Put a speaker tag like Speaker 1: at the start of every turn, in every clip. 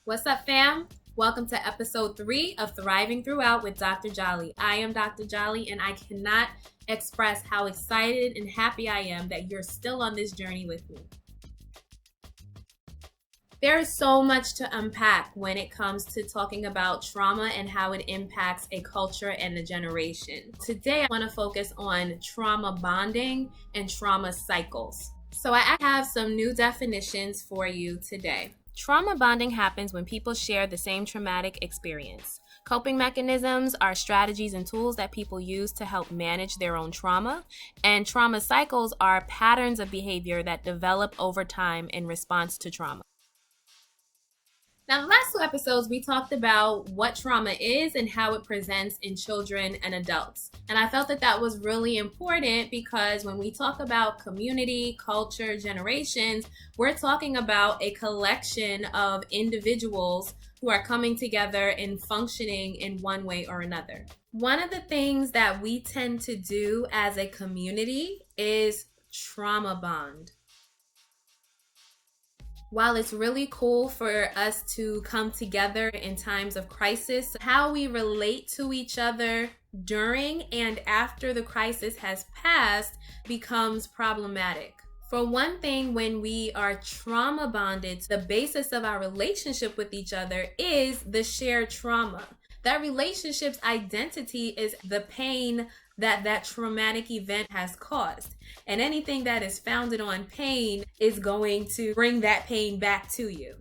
Speaker 1: What's up, fam? Welcome to episode 3 of Thriving Throughout with Dr. Jali. I am Dr. Jali, and I cannot express how excited and happy I am that you're still on this journey with me. There is so much to unpack when it comes to talking about trauma and how it impacts a culture and a generation. Today, I want to focus on trauma bonding and trauma cycles. So I have some new definitions for you today. Trauma bonding happens when people share the same traumatic experience. Coping mechanisms are strategies and tools that people use to help manage their own trauma, and trauma cycles are patterns of behavior that develop over time in response to trauma. Now, the last 2 episodes, we talked about what trauma is and how it presents in children and adults. And I felt that that was really important because when we talk about community, culture, generations, we're talking about a collection of individuals who are coming together and functioning in one way or another. One of the things that we tend to do as a community is trauma bond. While it's really cool for us to come together in times of crisis, how we relate to each other during and after the crisis has passed becomes problematic. For one thing, when we are trauma bonded, the basis of our relationship with each other is the shared trauma. That relationship's identity is the pain that traumatic event has caused. And anything that is founded on pain is going to bring that pain back to you.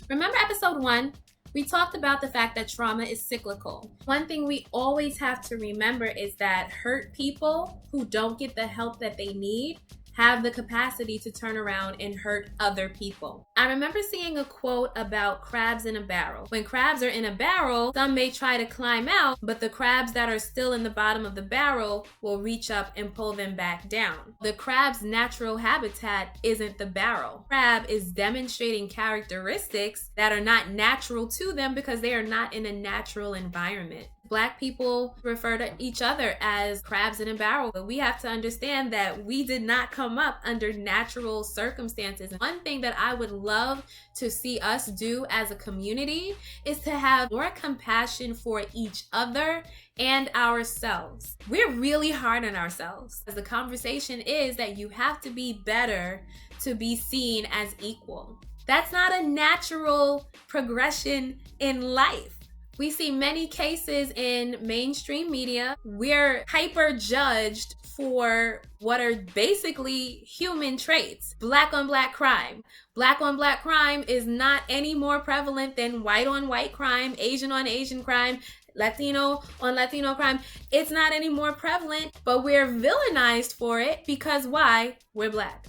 Speaker 1: Remember episode 1? We talked about the fact that trauma is cyclical. One thing we always have to remember is that hurt people who don't get the help that they need have the capacity to turn around and hurt other people. I remember seeing a quote about crabs in a barrel. When crabs are in a barrel, some may try to climb out, but the crabs that are still in the bottom of the barrel will reach up and pull them back down. The crab's natural habitat isn't the barrel. Crab is demonstrating characteristics that are not natural to them because they are not in a natural environment. Black people refer to each other as crabs in a barrel, but we have to understand that we did not come up under natural circumstances. One thing that I would love to see us do as a community is to have more compassion for each other and ourselves. We're really hard on ourselves. The conversation is that you have to be better to be seen as equal. That's not a natural progression in life. We see many cases in mainstream media. We're hyper judged for what are basically human traits. Black on black crime. Black on black crime is not any more prevalent than white on white crime, Asian on Asian crime, Latino on Latino crime. It's not any more prevalent, but we're villainized for it because why? We're Black.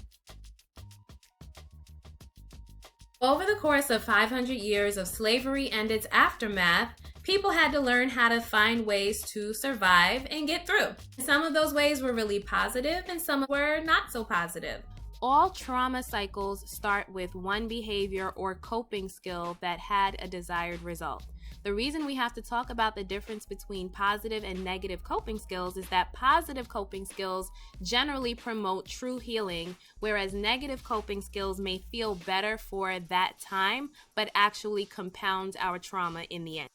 Speaker 1: Over the course of 500 years of slavery and its aftermath, people had to learn how to find ways to survive and get through. Some of those ways were really positive and some were not so positive. All trauma cycles start with one behavior or coping skill that had a desired result. The reason we have to talk about the difference between positive and negative coping skills is that positive coping skills generally promote true healing, whereas negative coping skills may feel better for that time, but actually compound our trauma in the end.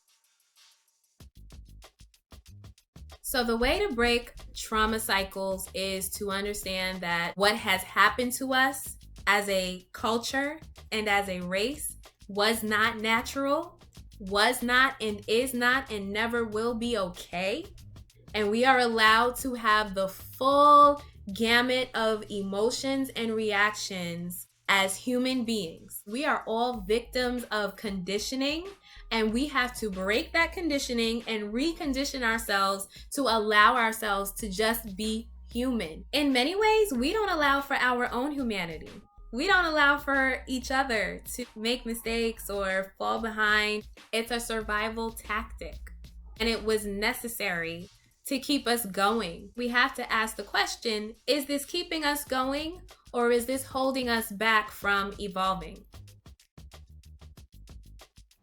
Speaker 1: So the way to break trauma cycles is to understand that what has happened to us as a culture and as a race was not natural, was not and is not and never will be okay. And we are allowed to have the full gamut of emotions and reactions as human beings. We are all victims of conditioning, and we have to break that conditioning and recondition ourselves to allow ourselves to just be human. In many ways, we don't allow for our own humanity. We don't allow for each other to make mistakes or fall behind. It's a survival tactic, and it was necessary to keep us going. We have to ask the question, is this keeping us going, or is this holding us back from evolving?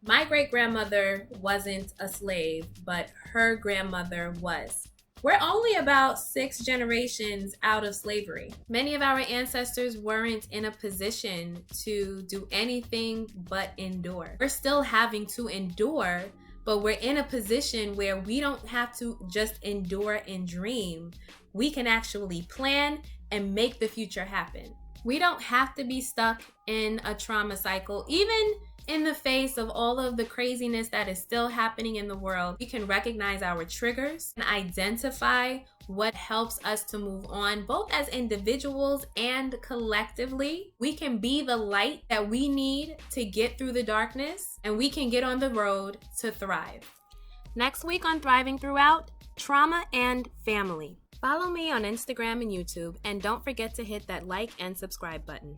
Speaker 1: My great-grandmother wasn't a slave, but her grandmother was. We're only about 6 generations out of slavery. Many of our ancestors weren't in a position to do anything but endure. We're still having to endure, but we're in a position where we don't have to just endure and dream. We can actually plan and make the future happen. We don't have to be stuck in a trauma cycle. Even in the face of all of the craziness that is still happening in the world, we can recognize our triggers and identify what helps us to move on, both as individuals and collectively. We can be the light that we need to get through the darkness, and we can get on the road to thrive. Next week on Thriving Throughout, trauma and family. Follow me on Instagram and YouTube, and don't forget to hit that like and subscribe button.